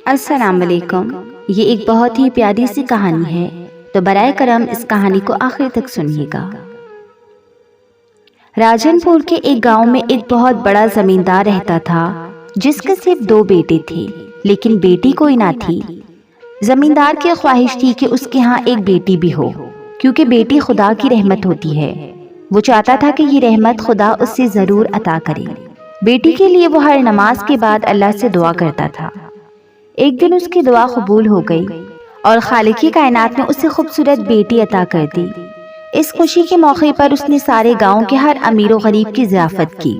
السلام علیکم۔ یہ ایک بہت ہی پیاری سی کہانی ہے، تو برائے کرم اس کہانی کو آخر تک سنیے گا۔ راجن پور کے ایک گاؤں میں ایک بہت بڑا زمیندار رہتا تھا، جس کے صرف 2 بیٹے تھے، لیکن بیٹی کوئی نہ تھی۔ زمیندار کی خواہش تھی کہ اس کے ہاں ایک بیٹی بھی ہو، کیونکہ بیٹی خدا کی رحمت ہوتی ہے۔ وہ چاہتا تھا کہ یہ رحمت خدا اس سے ضرور عطا کرے۔ بیٹی کے لیے وہ ہر نماز کے بعد اللہ سے دعا کرتا تھا۔ ایک دن اس کی دعا قبول ہو گئی اور خالق کائنات نے اسے خوبصورت بیٹی عطا کر دی۔ اس خوشی کے موقع پر اس نے سارے گاؤں کے ہر امیر و غریب کی ضیافت کی،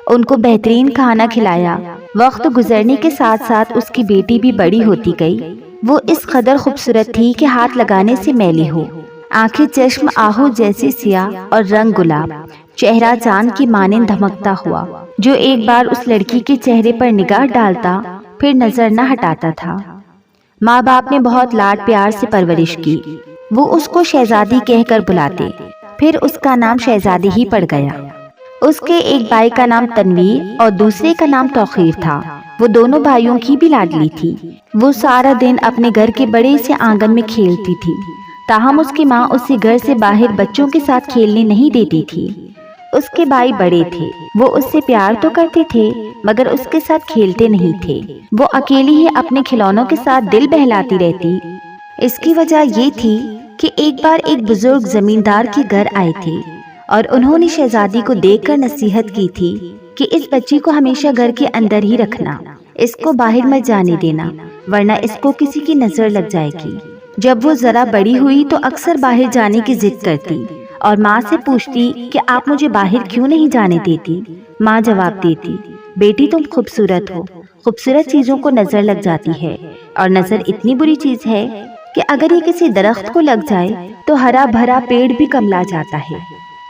ان کو بہترین کھانا کھلایا۔ وقت گزرنے کے ساتھ ساتھ اس کی بیٹی بھی بڑی ہوتی گئی۔ وہ اس قدر خوبصورت تھی کہ ہاتھ لگانے سے میلی ہو، آنکھیں چشم آہو جیسی سیاہ اور رنگ گلاب، چہرہ چاند کی مانند دھمکتا ہوا، جو ایک بار اس لڑکی کے چہرے پر نگاہ ڈالتا پھر نظر نہ ہٹاتا تھا۔ ماں باپ نے بہت لاڈ پیار سے پرورش کی۔ وہ اس کو شہزادی کہہ کر بلاتے، پھر اس کا نام شہزادی ہی پڑ گیا۔ اس کے ایک بھائی کا نام تنویر اور دوسرے کا نام توقیر تھا۔ وہ دونوں بھائیوں کی بھی لاڈلی تھی۔ وہ سارا دن اپنے گھر کے بڑے سے آنگن میں کھیلتی تھی، تاہم اس کی ماں اسے گھر سے باہر بچوں کے ساتھ کھیلنے نہیں دیتی تھی۔ اس کے بھائی بڑے تھے، وہ اس سے پیار تو کرتے تھے مگر اس کے ساتھ کھیلتے نہیں تھے۔ وہ اکیلی ہی اپنے کھلونوں کے ساتھ دل بہلاتی رہتی۔ اس کی وجہ یہ تھی کہ ایک بار ایک بزرگ زمیندار کے گھر آئے تھے اور انہوں نے شہزادی کو دیکھ کر نصیحت کی تھی کہ اس بچی کو ہمیشہ گھر کے اندر ہی رکھنا، اس کو باہر مت جانے دینا، ورنہ اس کو کسی کی نظر لگ جائے گی۔ جب وہ ذرا بڑی ہوئی تو اکثر باہر جانے کی ضد کرتی اور ماں سے پوچھتی کہ آپ مجھے باہر کیوں نہیں جانے دیتی۔ ماں جواب دیتی، بیٹی تم خوبصورت ہو، خوبصورت چیزوں کو نظر لگ جاتی ہے، اور نظر اتنی بری چیز ہے کہ اگر یہ کسی درخت کو لگ جائے تو ہرا بھرا پیڑ بھی کملا جاتا ہے۔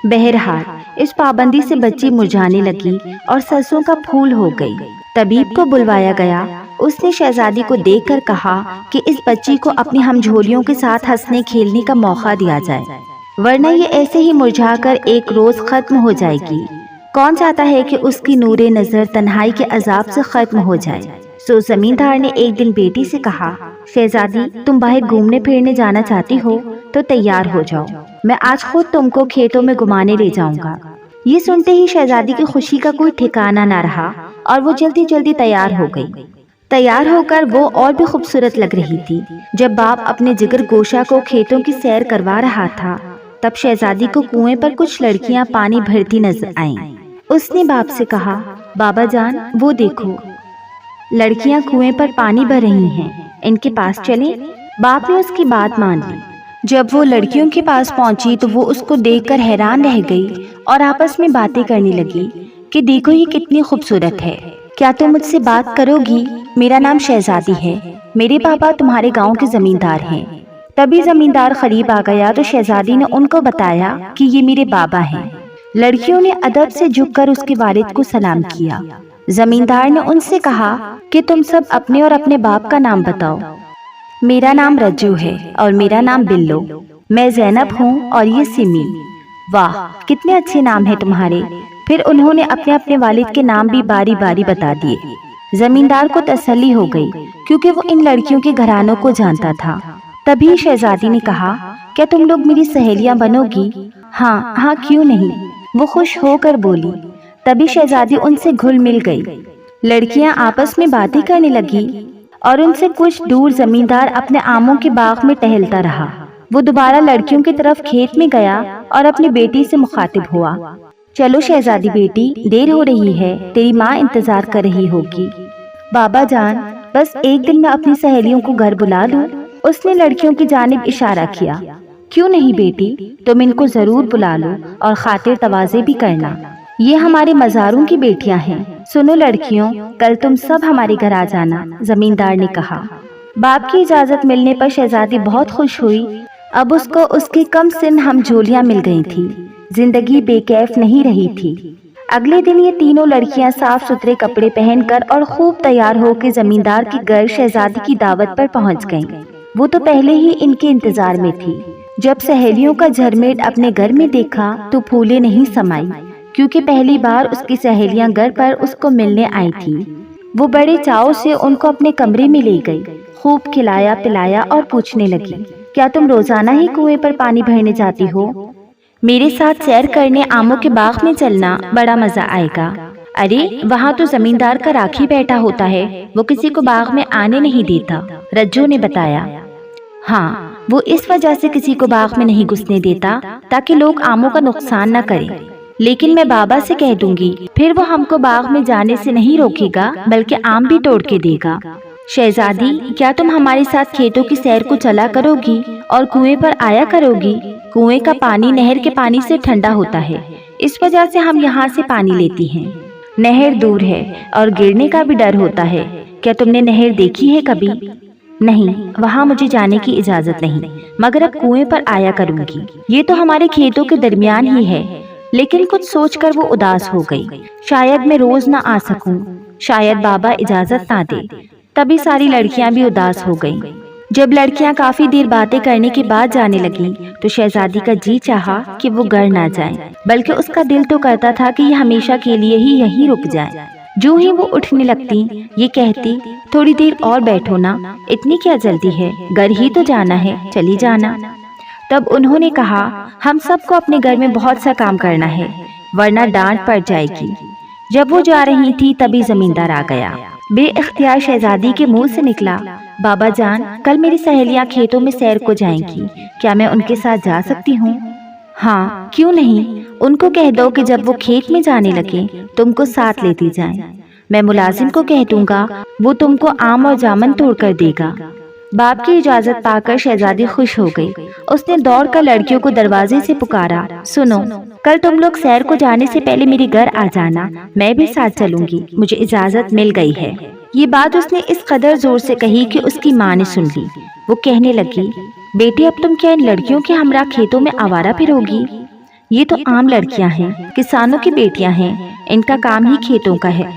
بہرحال اس پابندی سے بچی مرجھانے لگی اور سرسوں کا پھول ہو گئی۔ طبیب کو بلوایا گیا۔ اس نے شہزادی کو دیکھ کر کہا کہ اس بچی کو اپنی ہم جھولیوں کے ساتھ ہنسنے کھیلنے کا موقع دیا جائے، ورنہ یہ ایسے ہی مرجھا کر ایک روز ختم ہو جائے گی۔ کون چاہتا ہے کہ اس کی نور نظر تنہائی کے عذاب سے ختم ہو جائے؟ سو زمیندار نے ایک دن بیٹی سے کہا، شہزادی تم باہر گھومنے پھرنے جانا چاہتی ہو تو تیار ہو جاؤ، میں آج خود تم کو کھیتوں میں گھمانے لے جاؤں گا۔ یہ سنتے ہی شہزادی کی خوشی کا کوئی ٹھکانہ نہ رہا اور وہ جلدی جلدی تیار ہو گئی۔ تیار ہو کر وہ اور بھی خوبصورت لگ رہی تھی۔ جب باپ اپنے جگر گوشہ کو کھیتوں کی سیر کروا رہا تھا، تب شہزادی کو کنویں پر کچھ لڑکیاں پانی بھرتی نظر آئیں۔ اس نے باپ سے کہا، بابا جان وہ دیکھو، لڑکیاں کنویں پر پانی بھر رہی ہیں، ان کے پاس چلیں۔ باپ نے اس کی بات مان لی۔ جب وہ لڑکیوں کے پاس پہنچی تو وہ اس کو دیکھ کر حیران رہ گئی اور آپس میں باتیں کرنے لگی کہ دیکھو یہ کتنی خوبصورت ہے، کیا تم مجھ سے بات کرو گی؟ میرا نام شہزادی ہے، میرے پاپا تمہارے گاؤں کے زمیندار ہیں۔ تبھی زمیندار قریب آ گیا تو شہزادی نے ان کو بتایا کہ یہ میرے بابا ہیں۔ لڑکیوں نے ادب سے جھک کر اس کے والد کو سلام کیا۔ زمیندار نے ان سے کہا کہ تم سب اپنے اور اپنے باپ کا نام بتاؤ۔ میرا نام رجو ہے اور میرا نام بلو، میں زینب ہوں اور یہ سمی۔ واہ کتنے اچھے نام ہیں تمہارے۔ پھر انہوں نے اپنے اپنے والد کے نام بھی باری باری بتا دیے۔ زمیندار کو تسلی ہو گئی کیونکہ وہ ان لڑکیوں کے گھرانوں کو جانتا تھا۔ تبھی شہزادی نے کہا، کیا تم لوگ میری سہیلیاں بنو گی؟ ہاں ہاں کیوں نہیں، وہ خوش ہو کر بولی۔ تبھی شہزادی ان سے گھل مل گئی۔ لڑکیاں آپس میں باتیں کرنے لگی اور ان سے کچھ دور زمیندار اپنے آموں کے باغ میں ٹہلتا رہا۔ وہ دوبارہ لڑکیوں کی طرف کھیت میں گیا اور اپنی بیٹی سے مخاطب ہوا، چلو شہزادی بیٹی، دیر ہو رہی ہے، تیری ماں انتظار کر رہی ہوگی۔ بابا جان بس ایک دن میں اپنی سہیلیوں کو گھر بلا لوں۔ اس نے لڑکیوں کی جانب اشارہ کیا، کیوں نہیں بیٹی، تم ان کو ضرور بلا لو اور خاطر تواضع بھی کرنا، یہ ہمارے مزاروں کی بیٹیاں ہیں۔ سنو لڑکیوں، کل تم سب ہمارے گھر آ جانا، زمیندار نے کہا۔ باپ کی اجازت ملنے پر شہزادی بہت خوش ہوئی۔ اب اس کو اس کی کم سن ہم جھولیاں مل گئی تھی، زندگی بے کیف نہیں رہی تھی۔ اگلے دن یہ تینوں لڑکیاں صاف ستھرے کپڑے پہن کر اور خوب تیار ہو کے زمیندار کے گھر شہزادی کی دعوت پر پہنچ گئیں۔ وہ تو پہلے ہی ان کے انتظار میں تھی۔ جب سہیلیوں کا جھرمیٹ اپنے گھر میں دیکھا تو پھولے نہیں سمائی، کیونکہ پہلی بار اس کی سہیلیاں گھر پر اس کو ملنے آئی تھی۔ वो बड़े चाव से उनको अपने कमरे में ले गई, खूब खिलाया पिलाया और पूछने लगी, क्या तुम रोजाना ही कुएं पर पानी भरने जाती हो? मेरे साथ सैर करने आमों के बाग में चलना, बड़ा मजा आएगा। अरे वहाँ तो जमींदार का राखी बैठा होता है, वो किसी को बाग में आने नहीं देता, रज्जो ने बताया। हाँ, वो इस वजह से किसी को बाग में नहीं घुसने देता ताकि लोग आमों का नुकसान न करें। लेकिन मैं बाबा से कह दूंगी, फिर वो हमको बाग में जाने से नहीं रोकेगा बल्कि आम भी तोड़ के देगा। शहजादी, क्या तुम हमारे साथ खेतों की सैर को चला करोगी और कुएं पर आया करोगी? कुएं का पानी नहर के पानी से ठंडा होता है, इस वजह से हम यहाँ से पानी लेती हैं। नहर दूर है और गिरने का भी डर होता है। क्या तुमने नहर देखी है कभी? नहीं, वहाँ मुझे जाने की इजाजत नहीं, मगर अब कुएं पर आया करूंगी। ये तो हमारे खेतों के दरमियान ही है। लेकिन कुछ सोचकर वो उदास हो गई। शायद मैं रोज ना आ सकूं, शायद बाबा इजाजत ना दे। तभी सारी लड़कियां भी उदास हो गईं। जब लड़कियां काफी देर बातें करने के बाद जाने लगी तो शहजादी का जी चाहा कि वो घर ना जाए, बल्कि उसका दिल तो करता था कि ये हमेशा के लिए ही यहीं रुक जाए। जो ही वो उठने लगती, ये कहती, थोड़ी देर और बैठो ना, इतनी क्या जल्दी है, घर ही तो जाना है, चली जाना। तब उन्होंने कहा, हम सबको अपने घर में बहुत सा काम करना है, वरना डांट पड़ जाएगी। जब वो जा रही थी तभी जमींदार आ गया। बेइख्तियार शहजादी के मुंह से निकला, बाबा जान, कल मेरी सहेलियां खेतों में सैर को जाएंगी, क्या मैं उनके साथ जा सकती हूँ? हाँ, क्यों नहीं। उनको कह दो कि जब वो खेत में जाने लगे तुमको साथ लेती जाएं। मैं मुलाजिम को कह दूंगा, वो तुमको आम और जामन तोड़ कर देगा। बाप की इजाजत पाकर शहजादी खुश हो गई। उसने दौड़कर लड़कियों को दरवाजे से पुकारा, सुनो, कल तुम लोग सैर को जाने से पहले मेरे घर आ जाना, मैं भी साथ चलूंगी, मुझे इजाजत मिल गई है। ये बात उसने इस कदर जोर से कही कि उसकी माँ ने सुन ली। वो कहने लगी, बेटी, अब तुम क्या इन लड़कियों के हमरा खेतों में आवारा फिरोगी? ये तो आम लड़कियां हैं, किसानों की बेटियां हैं, इनका काम ही खेतों का है,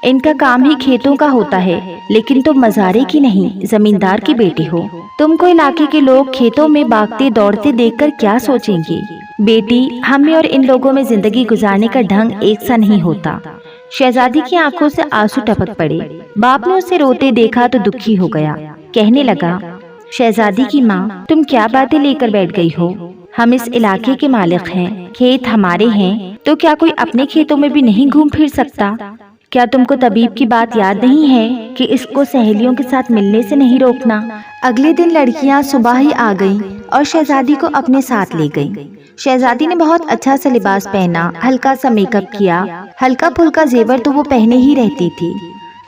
इनका काम ही खेतों का होता है। लेकिन तुम मजारे की नहीं, जमींदार की बेटी हो। तुमको इलाके के लोग खेतों में भागते दौड़ते देखकर क्या सोचेंगे? बेटी, हम में और इन लोगों में जिंदगी गुजारने का ढंग एक सा नहीं होता। शहजादी की आंखों से आंसू टपक पड़े। बाप ने उसे रोते देखा तो दुखी हो गया। कहने लगा, शहजादी की माँ, तुम क्या बातें लेकर बैठ गई हो? हम इस इलाके के मालिक हैं, खेत हमारे हैं, तो क्या कोई अपने खेतों में भी नहीं घूम फिर सकता? क्या तुमको तबीब की बात याद नहीं है कि इसको सहेलियों के साथ मिलने से नहीं रोकना? अगले दिन लड़कियां सुबह ही आ गईं और शहजादी को अपने साथ ले गईं। शहजादी ने बहुत अच्छा सा लिबास पहना, हल्का सा मेकअप किया, हल्का फुल्का जेवर तो वो पहने ही रहती थी।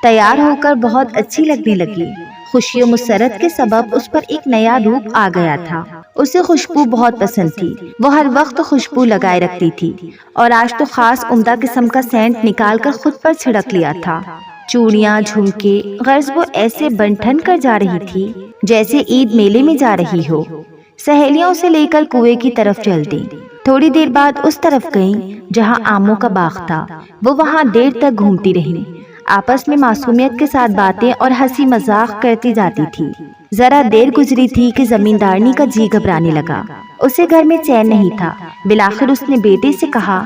तैयार होकर बहुत अच्छी लगने लगी। खुशी और मुसरत के सबब उस पर एक नया रूप आ गया था। उसे खुशबू बहुत पसंद थी। वो हर वक्त खुशबू लगाए रखती थी और आज तो खास उम्दा किस्म का सेंट निकाल कर खुद पर छिड़क लिया था। चूड़ियाँ, झुमके, गर्ज वो ऐसे बन-ठन कर जा रही थी जैसे ईद मेले में जा रही हो। सहेलियों से लेकर कुएं की तरफ चल दी। थोड़ी देर बाद उस तरफ गईं जहाँ आमों का बाग था। वो वहाँ देर तक घूमती रही, आपस में मासूमियत के साथ बातें और हंसी मजाक करती जाती थी। जरा देर गुजरी थी कि जमींदारनी का जी घबराने लगा। उसे घर में चैन नहीं था। बिलाखिर उसने बेटे से कहा,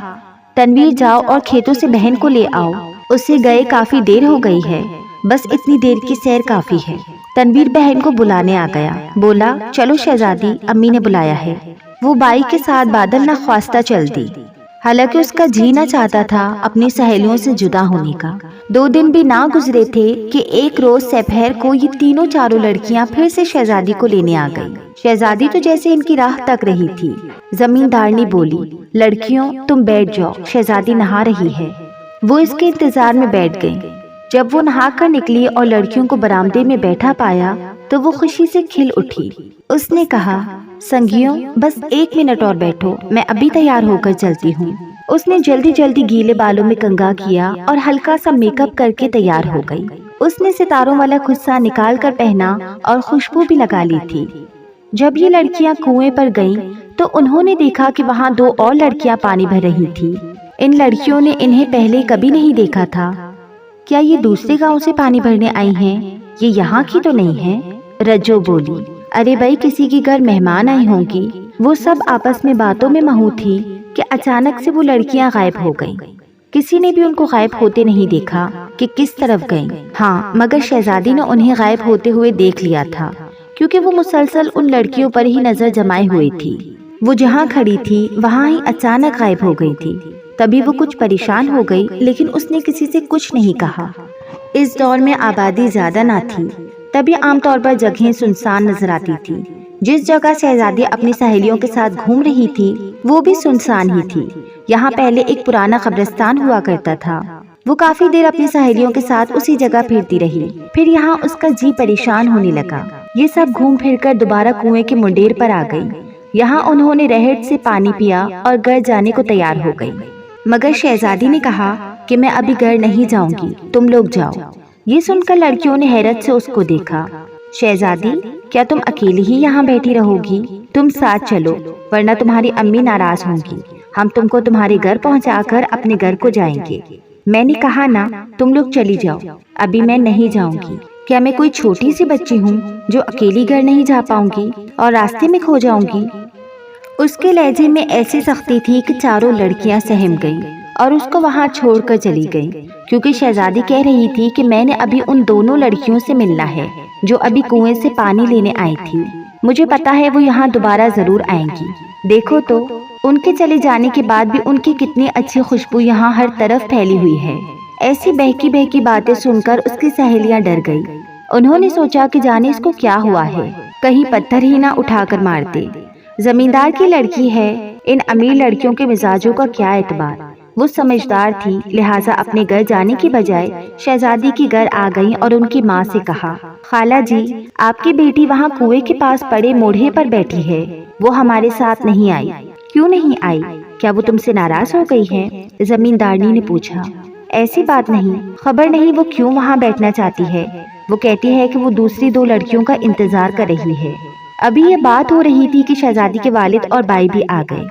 तनवीर, जाओ और खेतों से बहन को ले आओ, उसे गए काफी देर हो गई है, बस इतनी देर की सैर काफी है। तनवीर बहन को बुलाने आ गया। बोला, चलो शहजादी, अम्मी ने बुलाया है। वो बाई के साथ बादल न ख्वास्ता चल दी। हालांकि उसका जी न चाहता था अपनी सहेलियों से जुदा होने का। 2 दिन भी ना गुजरे थे कि एक रोज दोपहर को ये तीनों चारों लड़कियां फिर से शहजादी को लेने आ गईं। शहजादी तो जैसे इनकी राह तक रही थी। जमींदारनी बोली, लड़कियों, तुम बैठ जाओ, शहजादी नहा रही है। वो इसके इंतजार में बैठ गईं। जब वो नहा कर निकली और लड़कियों को बरामदे में बैठा पाया तो वो खुशी से खिल उठी। उसने कहा, संगियों, बस 1 मिनट और बैठो, मैं अभी तैयार होकर चलती हूँ। उसने जल्दी जल्दी गीले बालों में कंघा किया और हल्का सा मेकअप करके तैयार हो गई। उसने सितारों वाला खुस्सा निकाल कर पहना और खुशबू भी लगा ली थी। जब ये लड़कियां कुएं पर गईं तो उन्होंने देखा कि वहाँ 2 और लड़कियां पानी भर रही थी। इन लड़कियों ने इन्हें पहले कभी नहीं देखा था। क्या ये दूसरे गांव से पानी भरने आई हैं? ये यहाँ की तो नहीं है? रज्जो बोली, अरे भाई, किसी के घर मेहमान आई होंगी। वो सब आपस में बातों में महू थी कि अचानक से वो लड़कियां गायब हो गईं। किसी ने भी उनको गायब होते नहीं देखा कि किस तरफ गईं। हाँ, मगर शहजादी ने उन्हें गायब होते हुए देख लिया था, क्योंकि वो मुसलसल उन लड़कियों पर ही नजर जमाए हुए थी। वो जहाँ खड़ी थी वहाँ ही अचानक गायब हो गई थी। तभी वो कुछ परेशान हो गई, लेकिन उसने किसी से कुछ नहीं कहा। इस दौर में आबादी ज्यादा ना थी, तभी आमतौर पर जगहें सुनसान नजर आती थी। जिस जगह शहजादी अपनी सहेलियों के साथ घूम रही थी वो भी सुनसान ही थी। यहाँ पहले एक पुराना कब्रिस्तान हुआ करता था। वो काफी देर अपनी सहेलियों के साथ उसी जगह फिरती रही। फिर यहाँ उसका जी परेशान होने लगा। ये सब घूम फिर कर दोबारा कुएं के मुंडेर पर आ गई। यहाँ उन्होंने रहट से पानी पिया और घर जाने को तैयार हो गई, मगर शहजादी ने कहा कि मैं अभी घर नहीं जाऊंगी, तुम लोग जाओ। ये सुनकर लड़कियों ने हैरत से उसको देखा। शहजादी, क्या तुम अकेली ही यहाँ बैठी रहोगी? तुम साथ चलो, वरना तुम्हारी अम्मी नाराज होंगी। हम तुमको तुम्हारे घर पहुँचाकर अपने घर को जाएंगे। मैंने कहा ना, तुम लोग चली जाओ, अभी मैं नहीं जाऊंगी। क्या मैं कोई छोटी सी बच्ची हूँ जो अकेली घर नहीं जा पाऊंगी और रास्ते में खो जाऊंगी? उसके लहजे में ऐसी सख्ती थी कि चारों लड़कियां सहम गईं और उसको वहां छोड़कर चली गईं, क्योंकि शहजादी कह रही थी कि मैंने अभी उन दोनों लड़कियों से मिलना है जो अभी कुएं से पानी लेने आई थी। मुझे पता है वो यहाँ दोबारा जरूर आएंगी। देखो तो, उनके चले जाने के बाद भी उनकी कितनी अच्छी खुशबू यहाँ हर तरफ फैली हुई है। ऐसी बहकी बहकी बातें सुनकर उसकी सहेलियां डर गई। उन्होंने सोचा कि जाने इसको क्या हुआ है, कहीं पत्थर ही ना उठाकर मार दे। जमींदार की लड़की है, इन अमीर लड़कियों के मिजाजों का क्या एतबार। वो समझदार थी, लिहाजा अपने घर जाने की बजाय शहजादी के घर आ गई और उनकी माँ से कहा, खाला जी, आपकी बेटी वहाँ कुएं के पास पड़े मोढ़े पर बैठी है, वो हमारे साथ नहीं आई। क्यों नहीं आई? क्या वो तुमसे नाराज हो गई है? जमींदारनी ने पूछा। ऐसी बात नहीं, खबर नहीं वो क्यों वहाँ बैठना चाहती है। वो कहती है कि वो दूसरी दो लड़कियों का इंतजार कर रही है। अभी ये बात हो रही थी कि शहजादी के वालिद और भाई भी आ गए।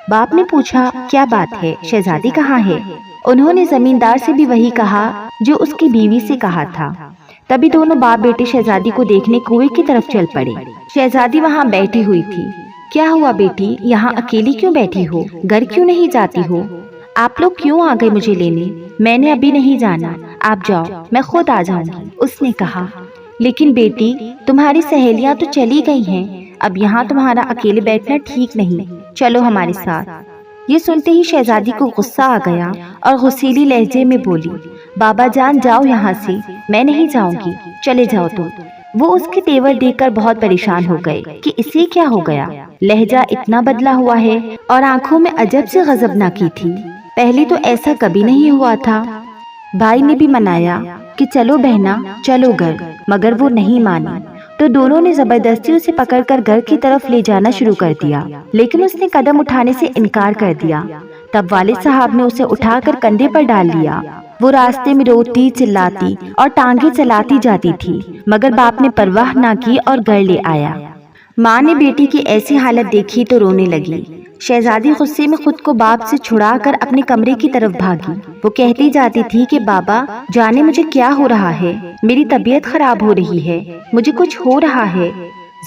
बाप ने पूछा, क्या बात है, शहजादी कहाँ है? उन्होंने जमींदार से भी वही कहा जो उसकी बीवी से कहा था। तभी दोनों बाप बेटे शहजादी को देखने कुएं की तरफ चल पड़े। शहजादी वहाँ बैठी हुई थी। क्या हुआ बेटी, यहाँ अकेली क्यों बैठी हो? घर क्यों नहीं जाती हो? आप लोग क्यों आ गए मुझे लेने? मैंने अभी नहीं जाना, आप जाओ, मैं खुद आ जाऊंगी, उसने कहा। लेकिन बेटी, तुम्हारी सहेलियां तो चली गई हैं, अब यहाँ तुम्हारा अकेले बैठना ठीक नहीं, चलो हमारे साथ। ये सुनते ही शहजादी को गुस्सा आ गया और गुस्सीली लहजे में बोली, बाबा जान जाओ यहाँ से, मैं नहीं जाऊंगी, चले जाओ तुम। वो उसके तेवर देखकर बहुत परेशान हो गए कि इसे क्या हो गया। लहजा इतना बदला हुआ है और आंखों में अजब से गजब ना की थी। पहले तो ऐसा कभी नहीं हुआ था। भाई ने भी मनाया कि चलो बहना, चलो घर, मगर वो नहीं मानी। तो दोनों ने जबरदस्ती उसे पकड़कर घर की तरफ ले जाना शुरू कर दिया, लेकिन उसने कदम उठाने से इनकार कर दिया। तब वालिद साहब ने उसे उठाकर कंधे पर डाल लिया। वो रास्ते में रोती, चिल्लाती और टांगे चलाती जाती थी, मगर बाप ने परवाह ना की और घर ले आया। माँ ने बेटी की ऐसी हालत देखी तो रोने लगी। शहजादी गुस्से में खुद को बाप से छुड़ाकर अपने कमरे की तरफ भागी। वो कहती जाती थी कि बाबा जाने मुझे क्या हो रहा है, मेरी तबीयत खराब हो रही है, मुझे कुछ हो रहा है।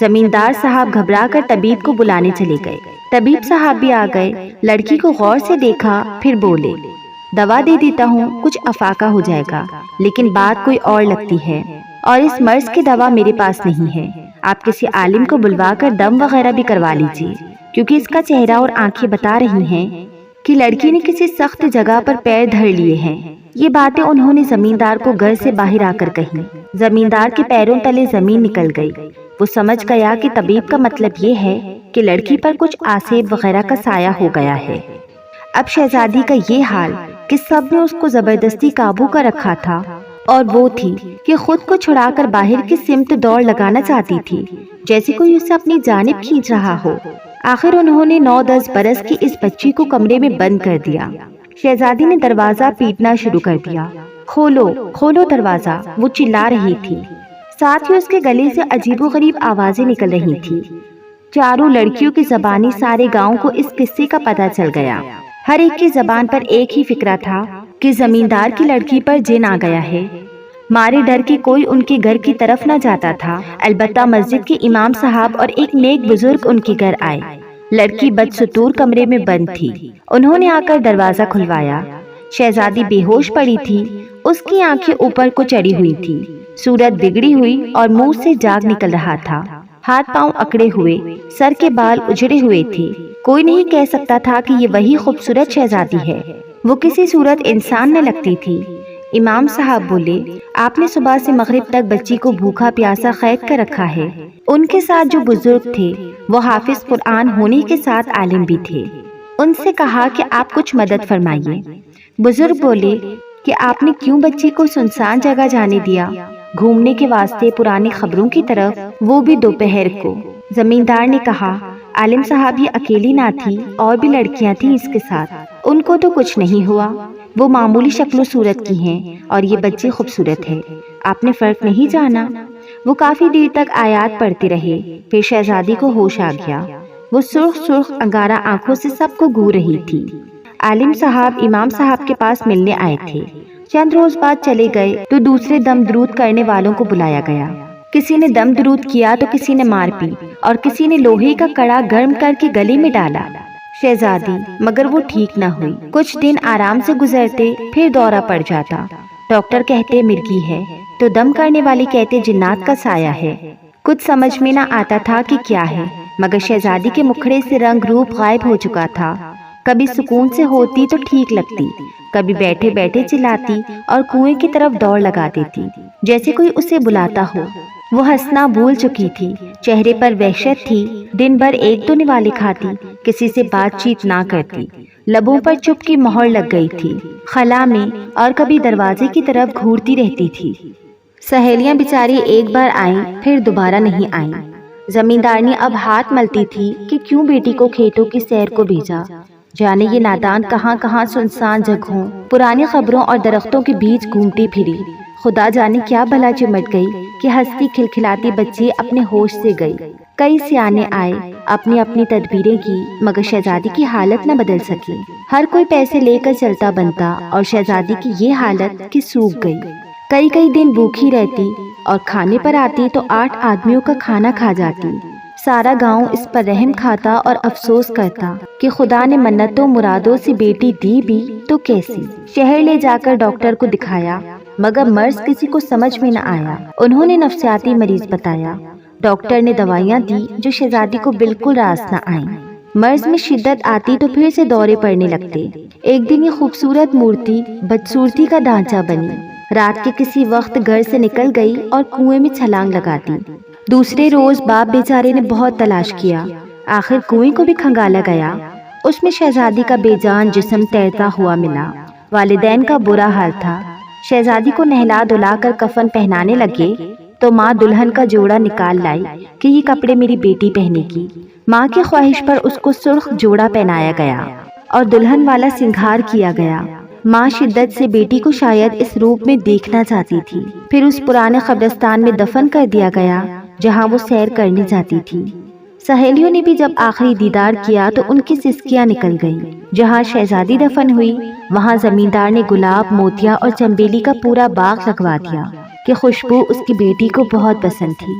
जमींदार साहब घबराकर तबीब को बुलाने चले गए। तबीब साहब भी आ गए, लड़की को गौर से देखा, फिर बोले, दवा दे देता हूँ, कुछ अफाका हो जाएगा, लेकिन बात कोई और लगती है और इस मर्ज की दवा मेरे पास नहीं है। आप किसी आलिम को बुलवाकर दम वगैरह भी करवा लीजिए, क्योंकि इसका चेहरा और आंखें बता रही हैं कि लड़की ने किसी सख्त जगह पर पैर धर लिए हैं। ये बातें उन्होंने जमींदार को घर से बाहर आकर कही। जमींदार के पैरों तले जमीन निकल गई। वो समझ गया कि तबीब का मतलब ये है कि लड़की पर कुछ आसेब वगैरह का साया हो गया है। अब शहजादी का ये हाल कि सब ने उसको जबरदस्ती काबू कर रखा था, और वो थी कि खुद को छुड़ाकर बाहर की सिमत दौड़ लगाना चाहती थी, जैसे कोई उसे अपनी जानिब खींच रहा हो। आखिर उन्होंने 9-10 बरस की इस बच्ची को कमरे में बंद कर दिया। शहजादी ने दरवाजा पीटना शुरू कर दिया। खोलो, खोलो दरवाजा, वो चिल्ला रही थी। साथ ही उसके गले से अजीबोगरीब आवाजें निकल रही थी। चारों लड़कियों की जबानी सारे गांव को इस किस्से का पता चल गया। हर एक की जबान पर एक ही फिक्रा था कि जमींदार की लड़की पर जिन आ गया है। मारे डर के कोई उनके घर की तरफ न जाता था। अलबत्ता मस्जिद के इमाम साहब और एक नेक बुजुर्ग उनके घर आए। लड़की बदसतूर कमरे में बंद थी। उन्होंने आकर दरवाजा खुलवाया। شہزادی بے ہوش پڑی تھی، اس کی آنکھیں اوپر کو چڑھی ہوئی تھی، صورت بگڑی ہوئی اور منہ سے جاگ نکل رہا تھا، ہاتھ پاؤں اکڑے ہوئے، سر کے بال اجڑے ہوئے تھے۔ کوئی نہیں کہہ سکتا تھا کہ یہ وہی خوبصورت شہزادی ہے، وہ کسی صورت انسان میں لگتی تھی۔ امام صاحب بولے، آپ نے صبح سے مغرب تک بچی کو بھوکا پیاسا قید کر رکھا ہے۔ ان کے ساتھ جو بزرگ تھے وہ حافظ قرآن ہونے کے ساتھ عالم بھی تھے۔ ان سے کہا کہ آپ کچھ مدد فرمائیے۔ بزرگ بولے کہ آپ نے کیوں بچی کو سنسان جگہ جانے دیا، گھومنے کے واسطے پرانی خبروں کی طرف، وہ بھی دوپہر کو؟ زمیندار نے کہا، عالم صاحب یہ اکیلی نہ تھی، اور بھی لڑکیاں تھیں اس کے ساتھ، ان کو تو کچھ نہیں ہوا، وہ معمولی شکل و صورت کی ہیں، اور یہ بچی خوبصورت ہے، آپ نے فرق نہیں جانا؟ وہ کافی دیر تک آیات پڑھتے رہے، پھر شہزادی کو ہوش آ گیا۔ وہ سرخ سرخ انگارہ آنکھوں سے سب کو گھور رہی تھی۔ عالم صاحب امام صاحب کے پاس ملنے آئے تھے۔ چند روز بعد چلے گئے تو دوسرے دم درود کرنے والوں کو بلایا گیا۔ کسی نے دم درود کیا تو کسی نے مار پی، اور کسی نے لوہے کا کڑا گرم کر کے گلے میں ڈالا شہزادی، مگر وہ ٹھیک نہ ہوئی۔ کچھ دن آرام سے گزرتے، پھر دورہ پڑ جاتا۔ ڈاکٹر کہتے مرگی ہے، تو دم کرنے والے کہتے جنات کا سایہ ہے۔ کچھ سمجھ میں نہ آتا تھا کہ کیا ہے، مگر شہزادی کے مکھڑے سے رنگ روپ غائب ہو چکا تھا۔ کبھی سکون سے ہوتی تو ٹھیک لگتی، کبھی بیٹھے بیٹھے چلاتی اور کنویں کی طرف دوڑ لگا دیتی جیسے کوئی اسے بلاتا ہو۔ وہ ہنسنا بھول چکی تھی، چہرے پر وحشت تھی، دن بھر ایک دو نوالے کھاتی، کسی سے بات چیت نہ کرتی، لبوں پر چپ کی مہر لگ گئی تھی، خلا میں اور کبھی دروازے کی طرف گھورتی رہتی تھی۔ سہیلیاں بیچاری ایک بار آئیں، پھر دوبارہ نہیں آئیں۔ زمیندارنی اب ہاتھ ملتی تھی کہ کیوں بیٹی کو کھیتوں کی سیر کو بھیجا، جانے یہ نادان کہاں کہاں سنسان جگہوں، پرانی خبروں اور درختوں کے بیچ گھومتی پھری۔ خدا جانے کیا بلا چمٹ گئی کہ ہنستی کھلکھلاتی بچی اپنے ہوش سے گئی۔ کئی سیانے آئے، اپنی اپنی تدبیریں کی، مگر شہزادی کی حالت نہ بدل سکی۔ ہر کوئی پیسے لے کر چلتا بنتا، اور شہزادی کی یہ حالت کہ سوکھ گئی۔ کئی دن بھوکی رہتی، اور کھانے پر آتی تو 8 آدمیوں کا کھانا کھا جاتی۔ سارا گاؤں اس پر رحم کھاتا اور افسوس کرتا کہ خدا نے منتوں مرادوں سے بیٹی دی بھی تو کیسی۔ شہر لے جا کر ڈاکٹر کو دکھایا، مگر مرض کسی کو سمجھ میں نہ آیا۔ انہوں نے نفسیاتی مریض بتایا۔ ڈاکٹر نے دوائیاں دی جو شہزادی کو بالکل راس نہ آئیں۔ مرض میں شدت آتی تو پھر سے دورے پڑنے لگتے۔ ایک دن یہ خوبصورت مورتی بدصورتی کا ڈھانچہ بنی، رات کے کسی وقت گھر سے نکل گئی اور کنویں میں چھلانگ لگاتی۔ دوسرے روز باپ بیچارے نے بہت تلاش کیا، آخر کنویں کو بھی کھنگالا گیا، اس میں شہزادی کا بے جان جسم تیرتا ہوا ملا۔ والدین کا برا حال تھا۔ شہزادی کو نہلا دھلا کر کفن پہنانے لگے تو ماں دلہن کا جوڑا نکال لائی کہ یہ کپڑے میری بیٹی پہنے گی۔ ماں کی خواہش پر اس کو سرخ جوڑا پہنایا گیا اور دلہن والا سنگھار کیا گیا۔ ماں شدت سے بیٹی کو شاید اس روپ میں دیکھنا چاہتی تھی۔ پھر اس پرانے قبرستان میں دفن کر دیا گیا جہاں وہ سیر کرنے جاتی تھی۔ سہیلیوں نے بھی جب آخری دیدار کیا تو ان کی سسکیاں نکل گئیں۔ جہاں شہزادی دفن ہوئی وہاں زمیندار نے گلاب، موتیا اور چنبیلی کا پورا باغ لگوا دیا کہ خوشبو اس کی بیٹی کو بہت پسند تھی۔